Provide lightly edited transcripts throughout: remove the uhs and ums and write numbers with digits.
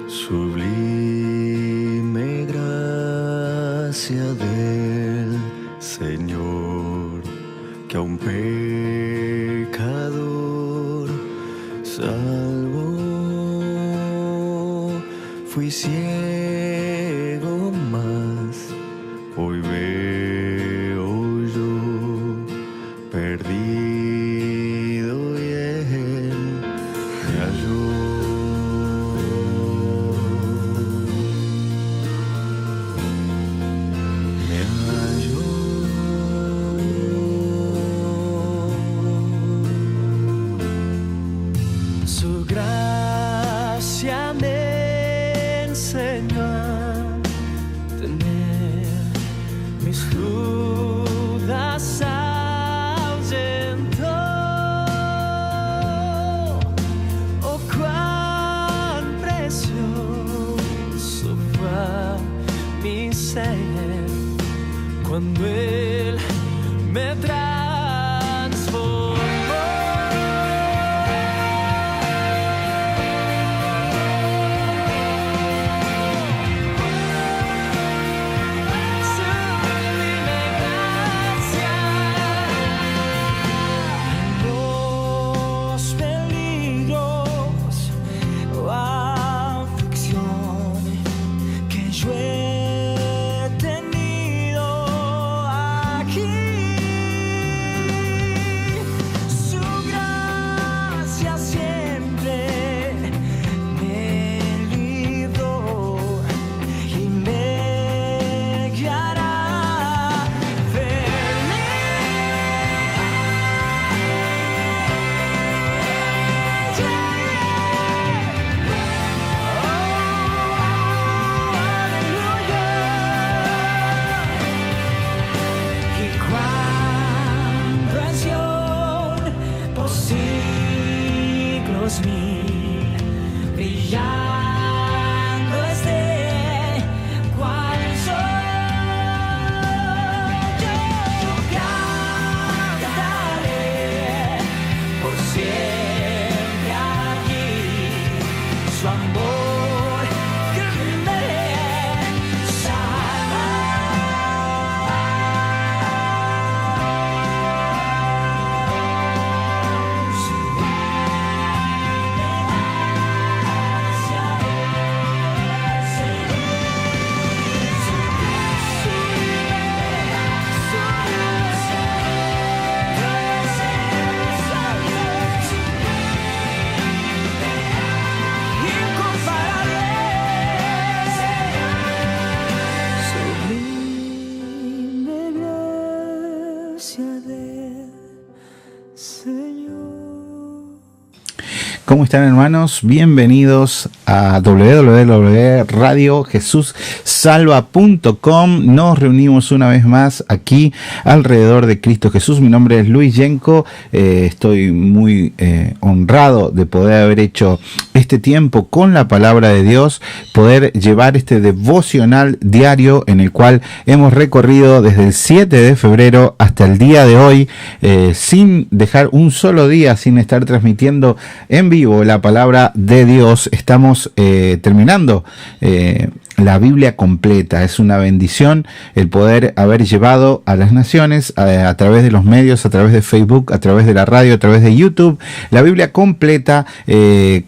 Sublime gracia del Señor, que a un pecador salvó. Fui ciego, mas hoy veo yo, perdido y Él me halló. Su gracia me enseñó a tener mis dudas, ahuyentó. Oh, cuán precioso fue mi ser cuando Él me transformó. ¿Cómo están, hermanos? Bienvenidos a www.radiojesussalva.com. Nos reunimos una vez más aquí alrededor de Cristo Jesús. Mi nombre es Luis Yenko. Estoy muy honrado de poder haber hecho este tiempo con la palabra de Dios, poder llevar este devocional diario en el cual hemos recorrido desde el 7 de febrero hasta el día de hoy, sin dejar un solo día sin estar transmitiendo en vivo la palabra de Dios. Estamos terminando la Biblia completa. Es una bendición el poder haber llevado a las naciones a través de los medios, a través de Facebook, a través de la radio, a través de YouTube, la Biblia completa,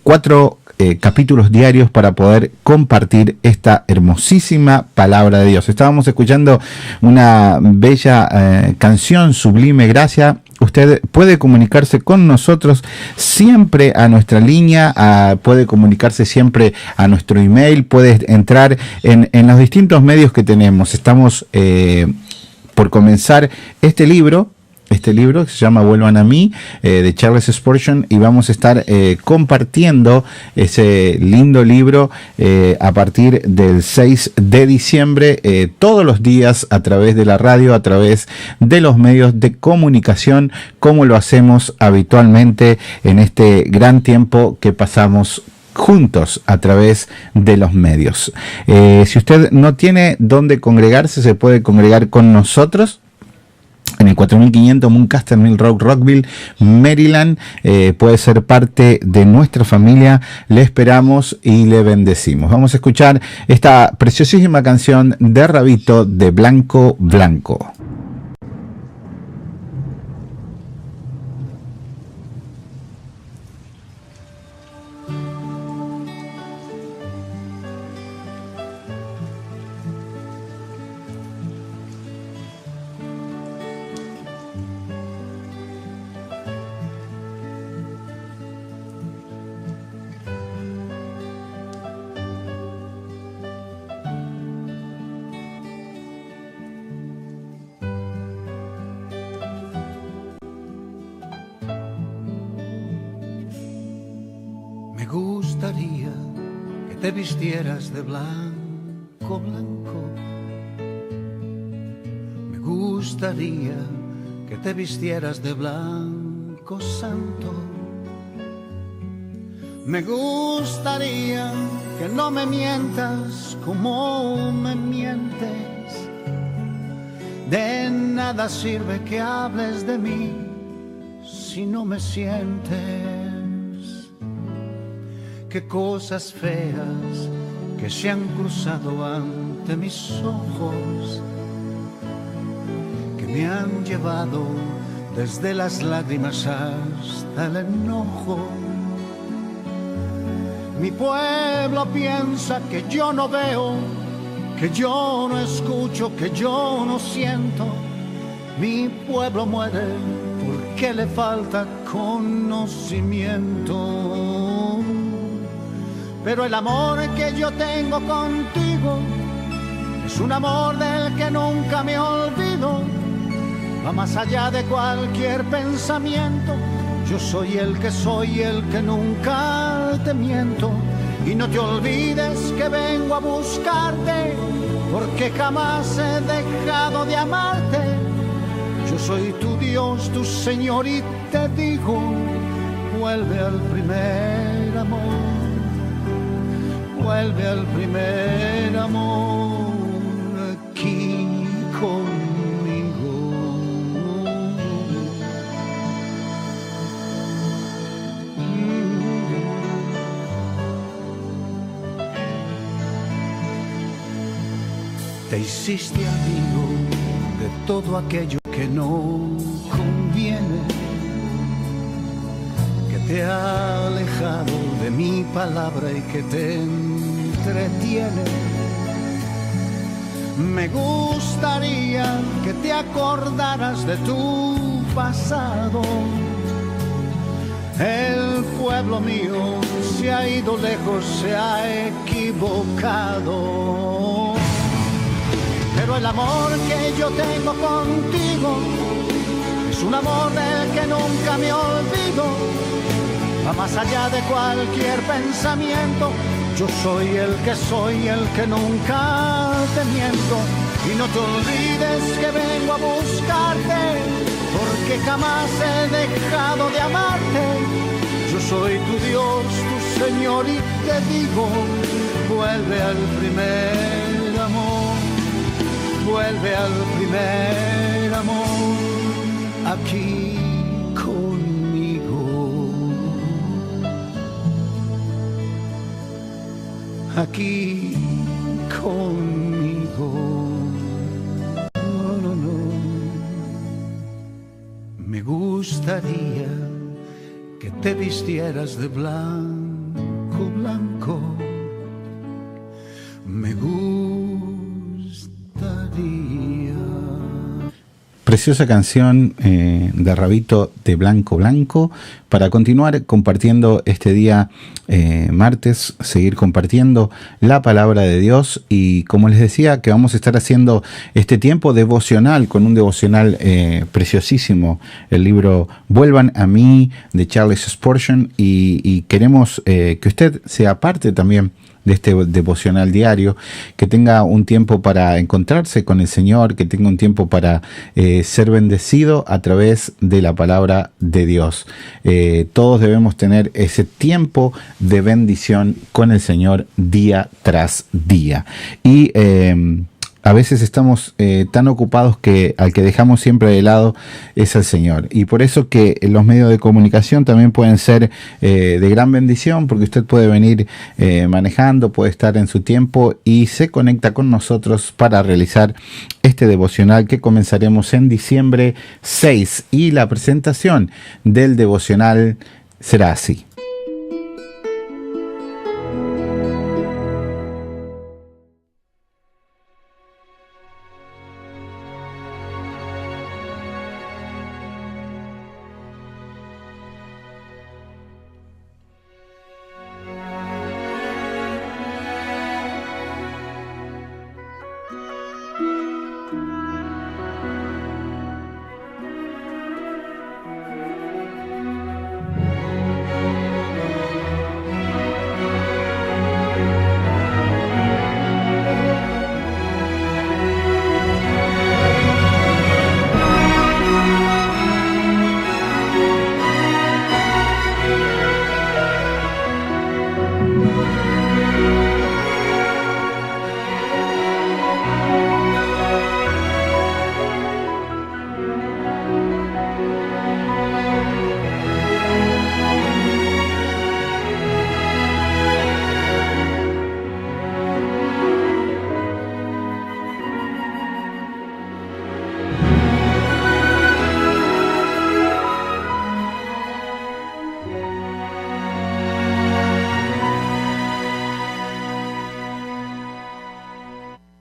4 capítulos diarios para poder compartir esta hermosísima palabra de Dios. Estábamos escuchando una bella canción, Sublime Gracia. Usted puede comunicarse con nosotros siempre a nuestra línea, puede comunicarse siempre a nuestro email, puede entrar en los distintos medios que tenemos. Estamos por comenzar este libro que se llama Vuelvan a mí, de Charles Spurgeon, y vamos a estar compartiendo ese lindo libro a partir del 6 de diciembre, todos los días a través de la radio, a través de los medios de comunicación, como lo hacemos habitualmente en este gran tiempo que pasamos juntos a través de los medios. Si usted no tiene dónde congregarse, se puede congregar con nosotros en el 4500 Muncaster Mill Road, Rockville, Maryland. Puede ser parte de nuestra familia. Le esperamos y le bendecimos. Vamos a escuchar esta preciosísima canción de Rabito, de Blanco Blanco. Te vistieras de blanco, blanco. Me gustaría que te vistieras de blanco, santo. Me gustaría que no me mientas como me mientes. De nada sirve que hables de mí si no me sientes. Qué cosas feas que se han cruzado ante mis ojos, que me han llevado desde las lágrimas hasta el enojo. Mi pueblo piensa que yo no veo, que yo no escucho, que yo no siento. Mi pueblo muere porque le falta conocimiento. Pero el amor que yo tengo contigo es un amor del que nunca me olvido. Va más allá de cualquier pensamiento. Yo soy el que nunca te miento. Y no te olvides que vengo a buscarte, porque jamás he dejado de amarte. Yo soy tu Dios, tu Señor, y te digo, vuelve al primer amor. Vuelve al primer amor aquí conmigo. Te hiciste amigo de todo aquello que no conviene, que te ha alejado de mi palabra y que te entretiene. Me gustaría que te acordaras de tu pasado. El pueblo mío se ha ido lejos, se ha equivocado. Pero el amor que yo tengo contigo es un amor del que nunca me olvido. Va más allá de cualquier pensamiento. Yo soy el que nunca te miento. Y no te olvides que vengo a buscarte, porque jamás he dejado de amarte. Yo soy tu Dios, tu Señor, y te digo, vuelve al primer amor. Vuelve al primer amor aquí conmigo. Aquí conmigo. No, no, no. Me gustaría que te vistieras de blanco, blanco. Me gustaría. Preciosa canción de Rabito, de Blanco Blanco, para continuar compartiendo este día martes, seguir compartiendo la palabra de Dios. Y como les decía, que vamos a estar haciendo este tiempo devocional con un devocional preciosísimo, el libro Vuelvan a mí, de Charles Spurgeon, y queremos que usted sea parte también de este devocional diario, que tenga un tiempo para encontrarse con el Señor, que tenga un tiempo para ser bendecido a través de la palabra de Dios. Todos debemos tener ese tiempo de bendición con el Señor día tras día. Y a veces estamos tan ocupados que al que dejamos siempre de lado es al Señor. Y por eso que los medios de comunicación también pueden ser de gran bendición, porque usted puede venir manejando, puede estar en su tiempo y se conecta con nosotros para realizar este devocional que comenzaremos en diciembre 6. Y la presentación del devocional será así.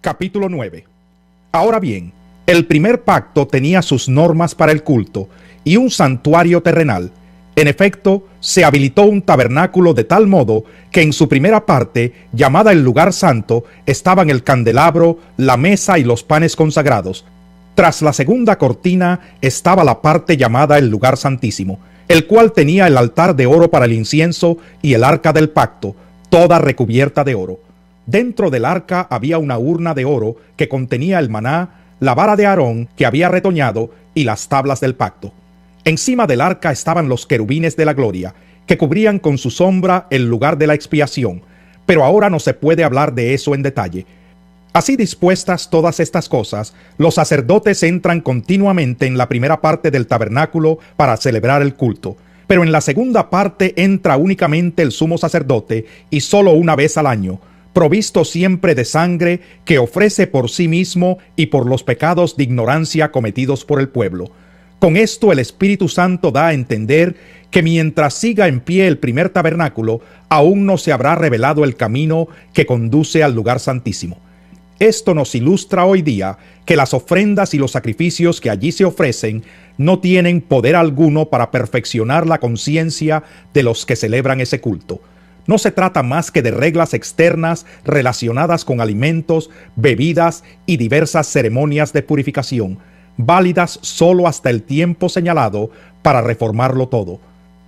Capítulo 9. Ahora bien, el primer pacto tenía sus normas para el culto y un santuario terrenal. En efecto, se habilitó un tabernáculo de tal modo que en su primera parte, llamada el lugar santo, estaban el candelabro, la mesa y los panes consagrados. Tras la segunda cortina estaba la parte llamada el lugar santísimo, el cual tenía el altar de oro para el incienso y el arca del pacto, toda recubierta de oro. Dentro del arca había una urna de oro que contenía el maná, la vara de Aarón que había retoñado y las tablas del pacto. Encima del arca estaban los querubines de la gloria, que cubrían con su sombra el lugar de la expiación, pero ahora no se puede hablar de eso en detalle. Así dispuestas todas estas cosas, los sacerdotes entran continuamente en la primera parte del tabernáculo para celebrar el culto, pero en la segunda parte entra únicamente el sumo sacerdote y solo una vez al año, provisto siempre de sangre que ofrece por sí mismo y por los pecados de ignorancia cometidos por el pueblo. Con esto el Espíritu Santo da a entender que mientras siga en pie el primer tabernáculo, aún no se habrá revelado el camino que conduce al lugar santísimo. Esto nos ilustra hoy día que las ofrendas y los sacrificios que allí se ofrecen no tienen poder alguno para perfeccionar la conciencia de los que celebran ese culto. No se trata más que de reglas externas relacionadas con alimentos, bebidas y diversas ceremonias de purificación, válidas solo hasta el tiempo señalado para reformarlo todo.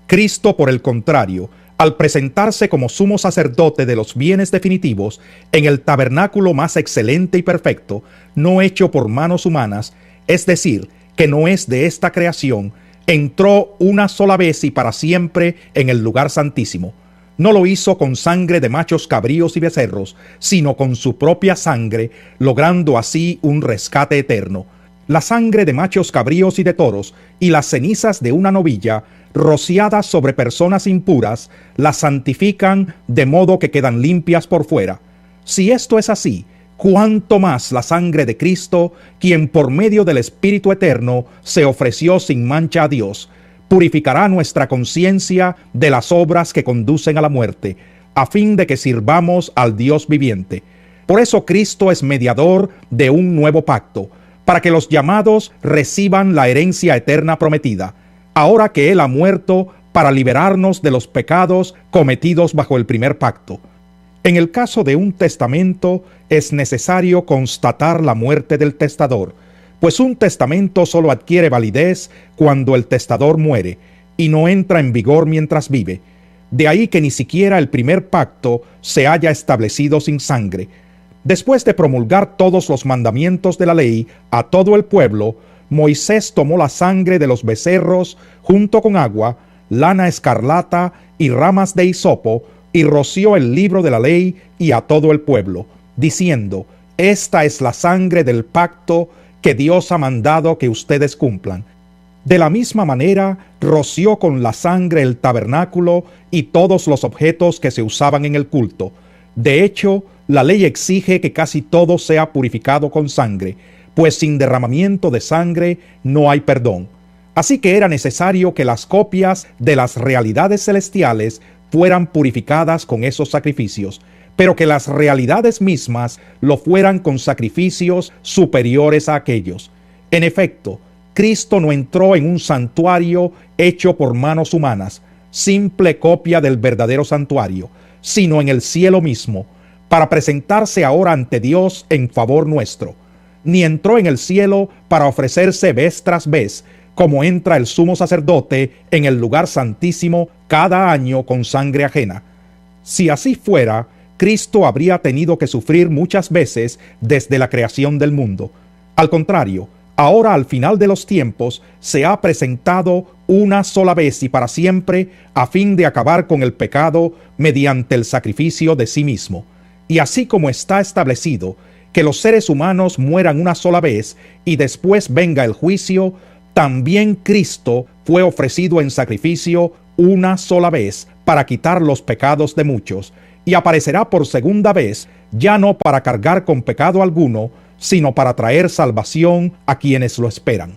Cristo, por el contrario, al presentarse como sumo sacerdote de los bienes definitivos en el tabernáculo más excelente y perfecto, no hecho por manos humanas, es decir, que no es de esta creación, entró una sola vez y para siempre en el lugar santísimo. No lo hizo con sangre de machos cabríos y becerros, sino con su propia sangre, logrando así un rescate eterno. La sangre de machos cabríos y de toros, y las cenizas de una novilla, rociadas sobre personas impuras, las santifican de modo que quedan limpias por fuera. Si esto es así, cuánto más la sangre de Cristo, quien por medio del Espíritu Eterno se ofreció sin mancha a Dios, purificará nuestra conciencia de las obras que conducen a la muerte, a fin de que sirvamos al Dios viviente. Por eso Cristo es mediador de un nuevo pacto, para que los llamados reciban la herencia eterna prometida, ahora que Él ha muerto para liberarnos de los pecados cometidos bajo el primer pacto. En el caso de un testamento, es necesario constatar la muerte del testador, pues un testamento solo adquiere validez cuando el testador muere y no entra en vigor mientras vive. De ahí que ni siquiera el primer pacto se haya establecido sin sangre. Después de promulgar todos los mandamientos de la ley a todo el pueblo, Moisés tomó la sangre de los becerros junto con agua, lana escarlata y ramas de hisopo, y roció el libro de la ley y a todo el pueblo, diciendo: esta es la sangre del pacto que Dios ha mandado que ustedes cumplan. De la misma manera, roció con la sangre el tabernáculo y todos los objetos que se usaban en el culto. De hecho, la ley exige que casi todo sea purificado con sangre, pues sin derramamiento de sangre no hay perdón. Así que era necesario que las copias de las realidades celestiales fueran purificadas con esos sacrificios, pero que las realidades mismas lo fueran con sacrificios superiores a aquellos. En efecto, Cristo no entró en un santuario hecho por manos humanas, simple copia del verdadero santuario, sino en el cielo mismo, para presentarse ahora ante Dios en favor nuestro. Ni entró en el cielo para ofrecerse vez tras vez, como entra el sumo sacerdote en el lugar santísimo cada año con sangre ajena. Si así fuera, Cristo habría tenido que sufrir muchas veces desde la creación del mundo. Al contrario, ahora al final de los tiempos se ha presentado una sola vez y para siempre a fin de acabar con el pecado mediante el sacrificio de sí mismo. Y así como está establecido que los seres humanos mueran una sola vez y después venga el juicio, también Cristo fue ofrecido en sacrificio una sola vez para quitar los pecados de muchos, y aparecerá por segunda vez, ya no para cargar con pecado alguno, sino para traer salvación a quienes lo esperan.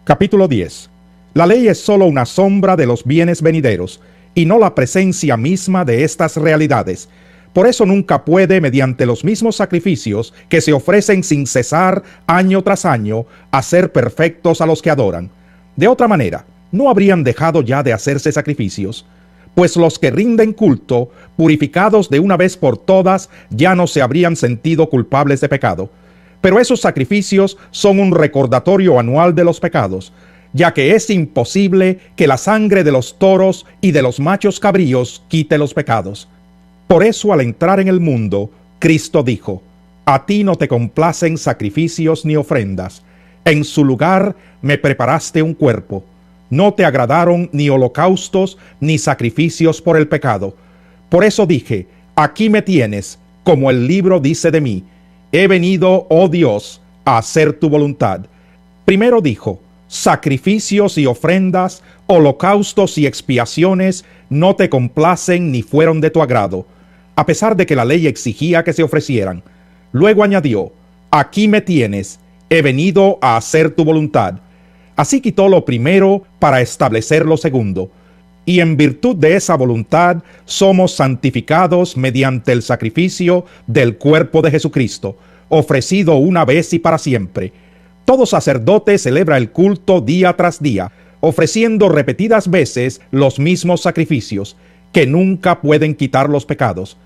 Capítulo 10. La ley es sólo una sombra de los bienes venideros, y no la presencia misma de estas realidades. Por eso nunca puede, mediante los mismos sacrificios que se ofrecen sin cesar año tras año, hacer perfectos a los que adoran. De otra manera, no habrían dejado ya de hacerse sacrificios, pues los que rinden culto, purificados de una vez por todas, ya no se habrían sentido culpables de pecado. Pero esos sacrificios son un recordatorio anual de los pecados, ya que es imposible que la sangre de los toros y de los machos cabríos quite los pecados. Por eso, al entrar en el mundo, Cristo dijo: «A ti no te complacen sacrificios ni ofrendas. En su lugar me preparaste un cuerpo. No te agradaron ni holocaustos ni sacrificios por el pecado. Por eso dije: aquí me tienes, como el libro dice de mí. He venido, oh Dios, a hacer tu voluntad». Primero dijo: sacrificios y ofrendas, holocaustos y expiaciones no te complacen ni fueron de tu agrado, a pesar de que la ley exigía que se ofrecieran. Luego añadió: aquí me tienes, he venido a hacer tu voluntad. Así quitó lo primero para establecer lo segundo, y en virtud de esa voluntad somos santificados mediante el sacrificio del cuerpo de Jesucristo, ofrecido una vez y para siempre. Todo sacerdote celebra el culto día tras día, ofreciendo repetidas veces los mismos sacrificios, que nunca pueden quitar los pecados.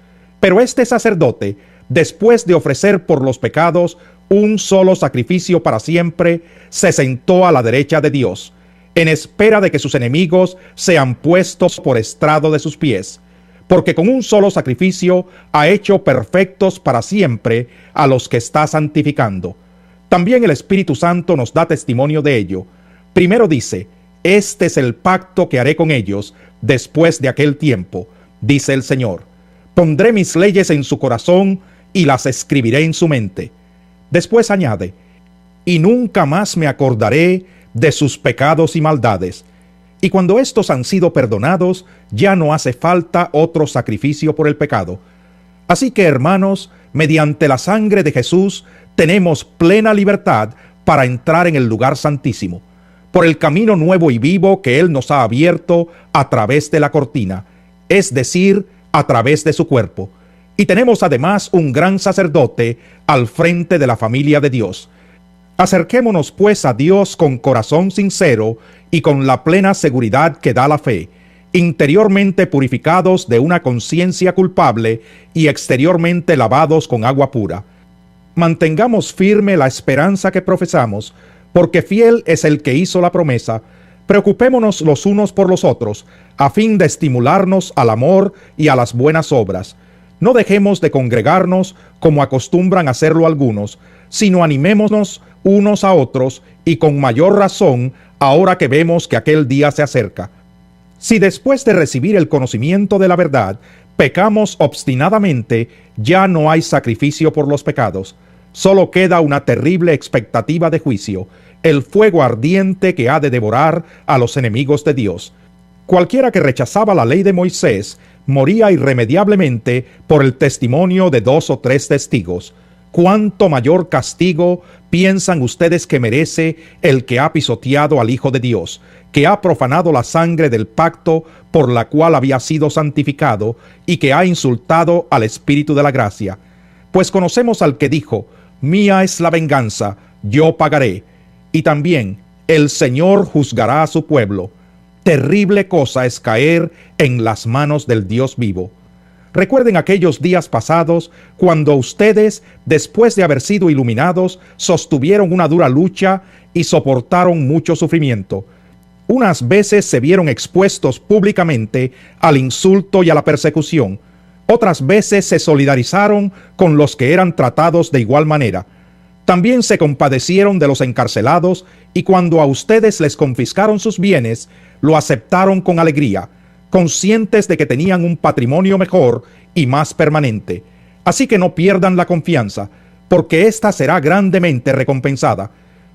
Pero este sacerdote, después de ofrecer por los pecados un solo sacrificio para siempre, se sentó a la derecha de Dios, en espera de que sus enemigos sean puestos por estrado de sus pies, porque con un solo sacrificio ha hecho perfectos para siempre a los que está santificando. También el Espíritu Santo nos da testimonio de ello. Primero dice: este es el pacto que haré con ellos después de aquel tiempo, dice el Señor. Pondré mis leyes en su corazón y las escribiré en su mente. Después añade: y nunca más me acordaré de sus pecados y maldades. Y cuando estos han sido perdonados, ya no hace falta otro sacrificio por el pecado. Así que, hermanos, mediante la sangre de Jesús tenemos plena libertad para entrar en el lugar santísimo, por el camino nuevo y vivo que Él nos ha abierto a través de la cortina, es decir, a través de su cuerpo. Y tenemos además un gran sacerdote al frente de la familia de Dios. Acerquémonos pues a Dios con corazón sincero y con la plena seguridad que da la fe, interiormente purificados de una conciencia culpable y exteriormente lavados con agua pura. Mantengamos firme la esperanza que profesamos, porque fiel es el que hizo la promesa. Preocupémonos los unos por los otros, a fin de estimularnos al amor y a las buenas obras. No dejemos de congregarnos como acostumbran hacerlo algunos, sino animémonos unos a otros, y con mayor razón ahora que vemos que aquel día se acerca. Si después de recibir el conocimiento de la verdad pecamos obstinadamente, ya no hay sacrificio por los pecados. Solo queda una terrible expectativa de juicio, el fuego ardiente que ha de devorar a los enemigos de Dios. Cualquiera que rechazaba la ley de Moisés moría irremediablemente por el testimonio de 2 o 3 testigos. ¿Cuánto mayor castigo piensan ustedes que merece el que ha pisoteado al Hijo de Dios, que ha profanado la sangre del pacto por la cual había sido santificado y que ha insultado al Espíritu de la gracia? Pues conocemos al que dijo: mía es la venganza, yo pagaré. Y también, el Señor juzgará a su pueblo. Terrible cosa es caer en las manos del Dios vivo. Recuerden aquellos días pasados cuando ustedes, después de haber sido iluminados, sostuvieron una dura lucha y soportaron mucho sufrimiento. Unas veces se vieron expuestos públicamente al insulto y a la persecución. Otras veces se solidarizaron con los que eran tratados de igual manera. También se compadecieron de los encarcelados y cuando a ustedes les confiscaron sus bienes, lo aceptaron con alegría, conscientes de que tenían un patrimonio mejor y más permanente. Así que no pierdan la confianza, porque ésta será grandemente recompensada.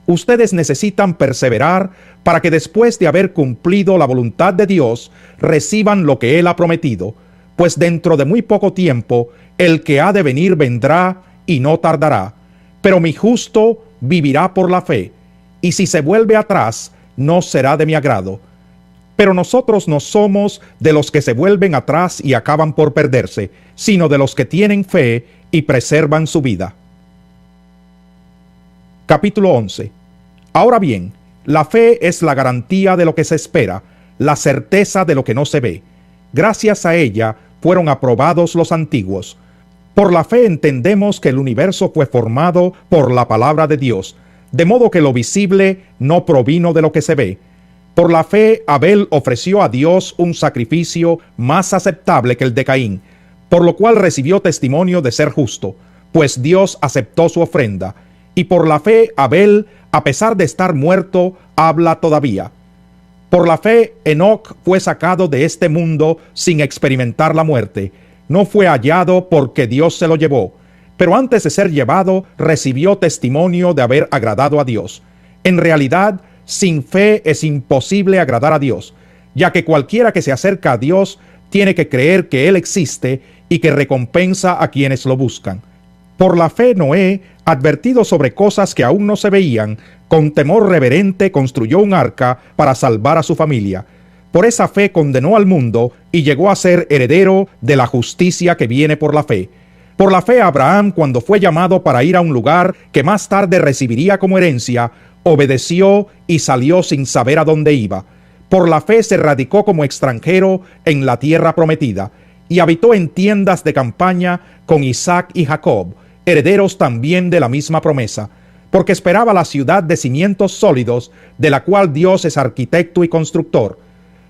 Ustedes necesitan perseverar para que después de haber cumplido la voluntad de Dios, reciban lo que Él ha prometido, pues dentro de muy poco tiempo el que ha de venir vendrá y no tardará. Pero mi justo vivirá por la fe, y si se vuelve atrás, no será de mi agrado. Pero nosotros no somos de los que se vuelven atrás y acaban por perderse, sino de los que tienen fe y preservan su vida. Capítulo 11. Ahora bien, la fe es la garantía de lo que se espera, la certeza de lo que no se ve. Gracias a ella fueron aprobados los antiguos. Por la fe entendemos que el universo fue formado por la palabra de Dios, de modo que lo visible no provino de lo que se ve. Por la fe, Abel ofreció a Dios un sacrificio más aceptable que el de Caín, por lo cual recibió testimonio de ser justo, pues Dios aceptó su ofrenda. Y por la fe, Abel, a pesar de estar muerto, habla todavía. Por la fe, Enoc fue sacado de este mundo sin experimentar la muerte. No fue hallado porque Dios se lo llevó, pero antes de ser llevado, recibió testimonio de haber agradado a Dios. En realidad, sin fe es imposible agradar a Dios, ya que cualquiera que se acerca a Dios tiene que creer que Él existe y que recompensa a quienes lo buscan. Por la fe, Noé, advertido sobre cosas que aún no se veían, con temor reverente construyó un arca para salvar a su familia. Por esa fe condenó al mundo y llegó a ser heredero de la justicia que viene por la fe. Por la fe, Abraham, cuando fue llamado para ir a un lugar que más tarde recibiría como herencia, obedeció y salió sin saber a dónde iba. Por la fe se radicó como extranjero en la tierra prometida y habitó en tiendas de campaña con Isaac y Jacob, herederos también de la misma promesa, porque esperaba la ciudad de cimientos sólidos, de la cual Dios es arquitecto y constructor.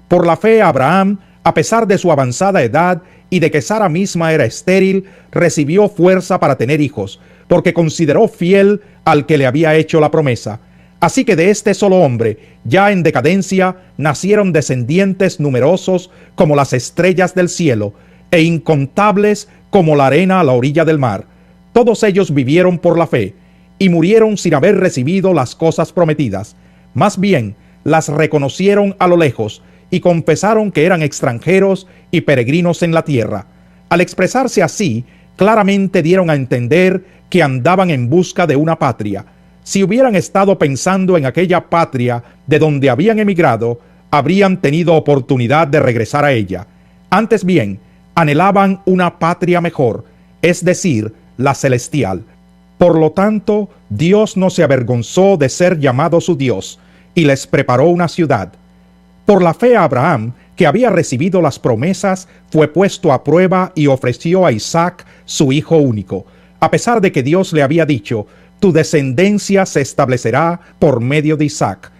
Por la fe, Abraham, a pesar de su avanzada edad y de que Sara misma era estéril, recibió fuerza para tener hijos, porque consideró fiel al que le había hecho la promesa. Así que de este solo hombre, ya en decadencia, nacieron descendientes numerosos como las estrellas del cielo, e incontables como la arena a la orilla del mar. Todos ellos vivieron por la fe, y murieron sin haber recibido las cosas prometidas. Más bien, las reconocieron a lo lejos, y confesaron que eran extranjeros y peregrinos en la tierra. Al expresarse así, claramente dieron a entender que andaban en busca de una patria. Si hubieran estado pensando en aquella patria de donde habían emigrado, habrían tenido oportunidad de regresar a ella. Antes bien, anhelaban una patria mejor, es decir, la celestial. Por lo tanto, Dios no se avergonzó de ser llamado su Dios, y les preparó una ciudad. Por la fe, Abraham, que había recibido las promesas, fue puesto a prueba y ofreció a Isaac, su hijo único, a pesar de que Dios le había dicho: tu descendencia se establecerá por medio de Isaac.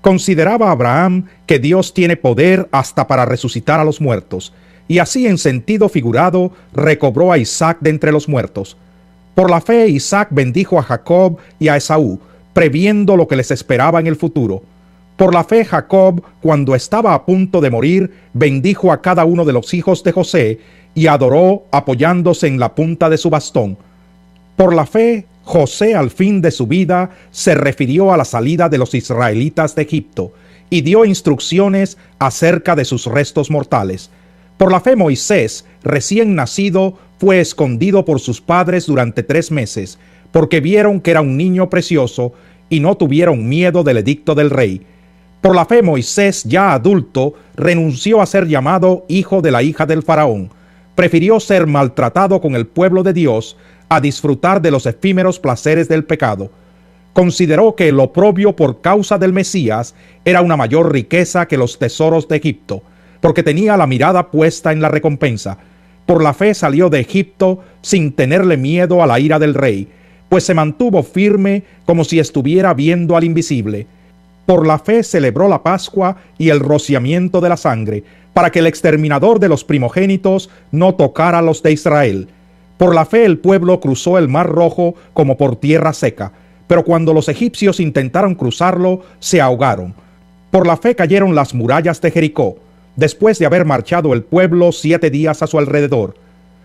Consideraba Abraham que Dios tiene poder hasta para resucitar a los muertos, y así en sentido figurado recobró a Isaac de entre los muertos. Por la fe, Isaac bendijo a Jacob y a Esaú, previendo lo que les esperaba en el futuro. Por la fe Jacob, cuando estaba a punto de morir, bendijo a cada uno de los hijos de José y adoró apoyándose en la punta de su bastón. Por la fe, José al fin de su vida se refirió a la salida de los israelitas de Egipto y dio instrucciones acerca de sus restos mortales. Por la fe Moisés, recién nacido, fue escondido por sus padres durante 3 meses, porque vieron que era un niño precioso y no tuvieron miedo del edicto del rey. Por la fe Moisés, ya adulto, renunció a ser llamado hijo de la hija del faraón. Prefirió ser maltratado con el pueblo de Dios a disfrutar de los efímeros placeres del pecado. Consideró que el oprobio por causa del Mesías era una mayor riqueza que los tesoros de Egipto, porque tenía la mirada puesta en la recompensa. Por la fe salió de Egipto sin tenerle miedo a la ira del rey, pues se mantuvo firme como si estuviera viendo al invisible. Por la fe celebró la Pascua y el rociamiento de la sangre, para que el exterminador de los primogénitos no tocara a los de Israel. Por la fe el pueblo cruzó el Mar Rojo como por tierra seca, pero cuando los egipcios intentaron cruzarlo, se ahogaron. Por la fe cayeron las murallas de Jericó, después de haber marchado el pueblo 7 días a su alrededor.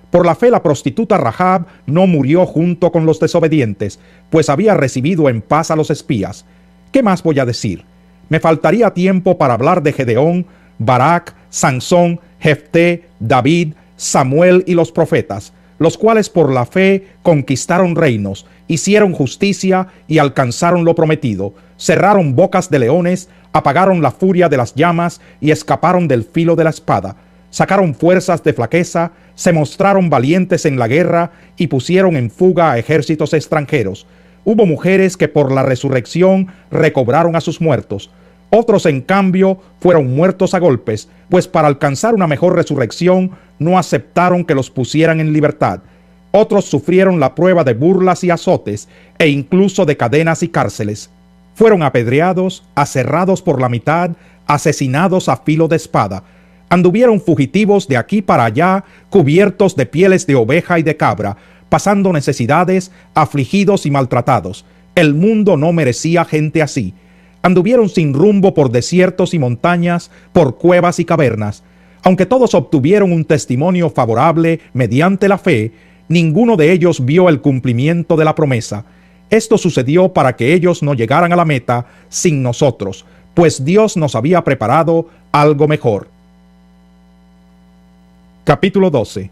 Por la fe la prostituta Rahab no murió junto con los desobedientes, pues había recibido en paz a los espías. ¿Qué más voy a decir? Me faltaría tiempo para hablar de Gedeón, Barak, Sansón, Jefté, David, Samuel y los profetas, los cuales por la fe conquistaron reinos, hicieron justicia y alcanzaron lo prometido, cerraron bocas de leones, apagaron la furia de las llamas y escaparon del filo de la espada, sacaron fuerzas de flaqueza, se mostraron valientes en la guerra y pusieron en fuga a ejércitos extranjeros. Hubo mujeres que por la resurrección recobraron a sus muertos. Otros, en cambio, fueron muertos a golpes, pues para alcanzar una mejor resurrección no aceptaron que los pusieran en libertad. Otros sufrieron la prueba de burlas y azotes, e incluso de cadenas y cárceles. Fueron apedreados, aserrados por la mitad, asesinados a filo de espada. Anduvieron fugitivos de aquí para allá, cubiertos de pieles de oveja y de cabra, pasando necesidades, afligidos y maltratados. El mundo no merecía gente así. Anduvieron sin rumbo por desiertos y montañas, por cuevas y cavernas. Aunque todos obtuvieron un testimonio favorable mediante la fe, ninguno de ellos vio el cumplimiento de la promesa. Esto sucedió para que ellos no llegaran a la meta sin nosotros, pues Dios nos había preparado algo mejor. Capítulo 12.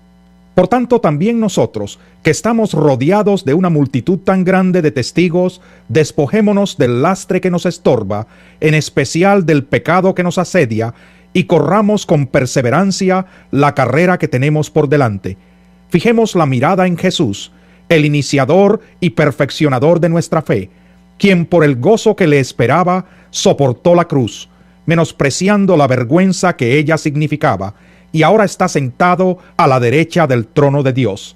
Por tanto, también nosotros, que estamos rodeados de una multitud tan grande de testigos, despojémonos del lastre que nos estorba, en especial del pecado que nos asedia, y corramos con perseverancia la carrera que tenemos por delante. Fijemos la mirada en Jesús, el iniciador y perfeccionador de nuestra fe, quien por el gozo que le esperaba soportó la cruz, menospreciando la vergüenza que ella significaba, y ahora está sentado a la derecha del trono de Dios.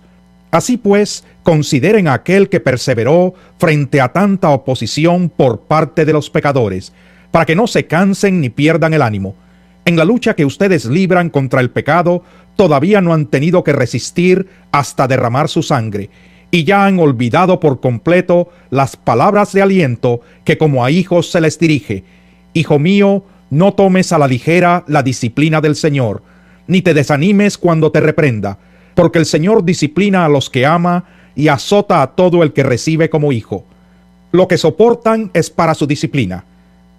Así pues, consideren a aquel que perseveró frente a tanta oposición por parte de los pecadores, para que no se cansen ni pierdan el ánimo. En la lucha que ustedes libran contra el pecado, todavía no han tenido que resistir hasta derramar su sangre, y ya han olvidado por completo las palabras de aliento que como a hijos se les dirige. Hijo mío, no tomes a la ligera la disciplina del Señor, ni te desanimes cuando te reprenda, porque el Señor disciplina a los que ama y azota a todo el que recibe como hijo. Lo que soportan es para su disciplina,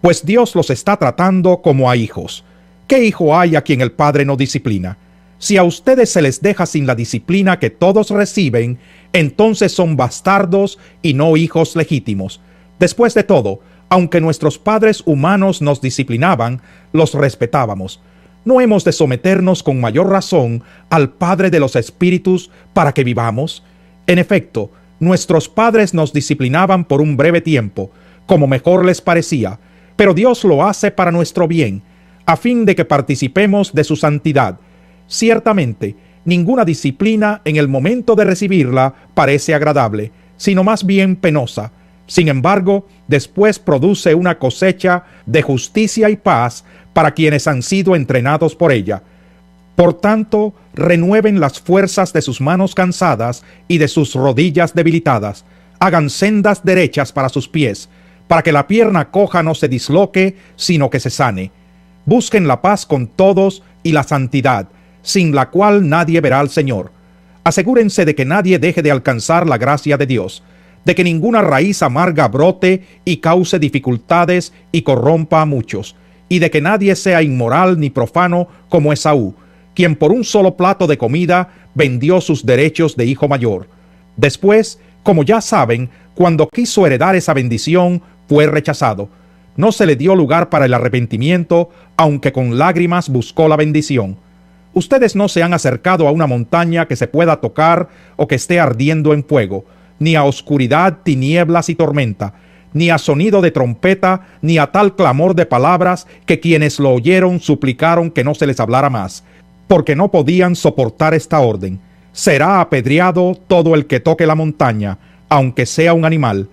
pues Dios los está tratando como a hijos. ¿Qué hijo hay a quien el Padre no disciplina? Si a ustedes se les deja sin la disciplina que todos reciben, entonces son bastardos y no hijos legítimos. Después de todo, aunque nuestros padres humanos nos disciplinaban, los respetábamos. ¿No hemos de someternos con mayor razón al Padre de los Espíritus para que vivamos? En efecto, nuestros padres nos disciplinaban por un breve tiempo, como mejor les parecía, pero Dios lo hace para nuestro bien, a fin de que participemos de su santidad. Ciertamente, ninguna disciplina en el momento de recibirla parece agradable, sino más bien penosa. Sin embargo, después produce una cosecha de justicia y paz para quienes han sido entrenados por ella. Por tanto, renueven las fuerzas de sus manos cansadas y de sus rodillas debilitadas. Hagan sendas derechas para sus pies, para que la pierna coja no se disloque, sino que se sane. Busquen la paz con todos y la santidad, sin la cual nadie verá al Señor. Asegúrense de que nadie deje de alcanzar la gracia de Dios, de que ninguna raíz amarga brote y cause dificultades y corrompa a muchos, y de que nadie sea inmoral ni profano como Esaú, quien por un solo plato de comida vendió sus derechos de hijo mayor. Después, como ya saben, cuando quiso heredar esa bendición, fue rechazado. No se le dio lugar para el arrepentimiento, aunque con lágrimas buscó la bendición. Ustedes no se han acercado a una montaña que se pueda tocar o que esté ardiendo en fuego, ni a oscuridad, tinieblas y tormenta, ni a sonido de trompeta, ni a tal clamor de palabras que quienes lo oyeron suplicaron que no se les hablara más, porque no podían soportar esta orden. Será apedreado todo el que toque la montaña, aunque sea un animal.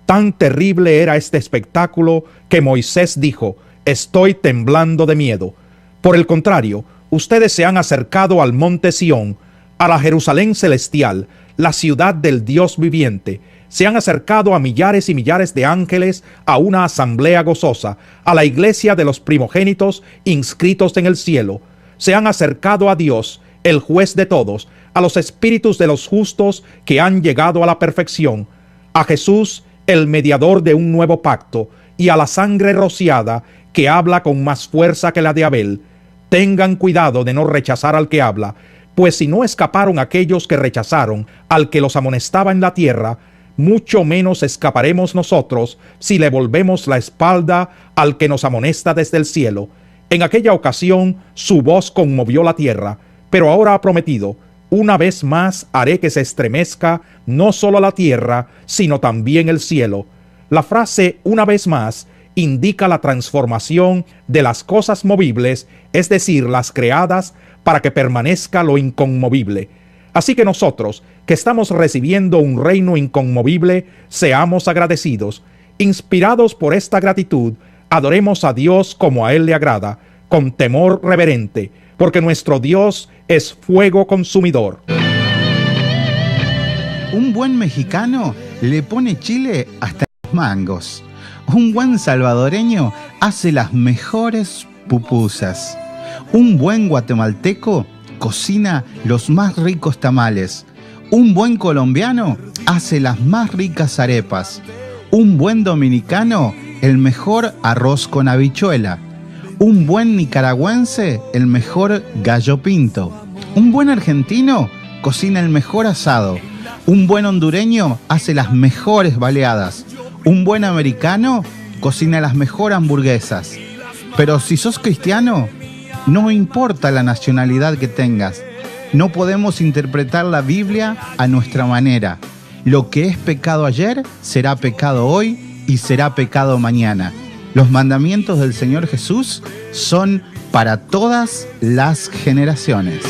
Tan terrible era este espectáculo que Moisés dijo: estoy temblando de miedo. Por el contrario, ustedes se han acercado al monte Sión, a la Jerusalén celestial, la ciudad del Dios viviente. Se han acercado a millares y millares de ángeles, a una asamblea gozosa, a la iglesia de los primogénitos inscritos en el cielo. Se han acercado a Dios, el juez de todos, a los espíritus de los justos que han llegado a la perfección, a Jesús, el mediador de un nuevo pacto, y a la sangre rociada que habla con más fuerza que la de Abel. Tengan cuidado de no rechazar al que habla, pues si no escaparon aquellos que rechazaron al que los amonestaba en la tierra, mucho menos escaparemos nosotros si le volvemos la espalda al que nos amonesta desde el cielo. En aquella ocasión su voz conmovió la tierra, pero ahora ha prometido: una vez más haré que se estremezca no solo la tierra, sino también el cielo. La frase "una vez más" indica la transformación de las cosas movibles, es decir, las creadas, para que permanezca lo inconmovible. Así que nosotros, que estamos recibiendo un reino inconmovible, seamos agradecidos. Inspirados por esta gratitud, adoremos a Dios como a Él le agrada, con temor reverente, porque nuestro Dios es fuego consumidor. Un buen mexicano le pone chile hasta los mangos. Un buen salvadoreño hace las mejores pupusas. Un buen guatemalteco cocina los más ricos tamales. Un buen colombiano hace las más ricas arepas. Un buen dominicano el mejor arroz con habichuela. Un buen nicaragüense el mejor gallo pinto. Un buen argentino cocina el mejor asado. Un buen hondureño hace las mejores baleadas. Un buen americano cocina las mejores hamburguesas. Pero si sos cristiano, no importa la nacionalidad que tengas, no podemos interpretar la Biblia a nuestra manera. Lo que es pecado ayer será pecado hoy y será pecado mañana. Los mandamientos del Señor Jesús son para todas las generaciones.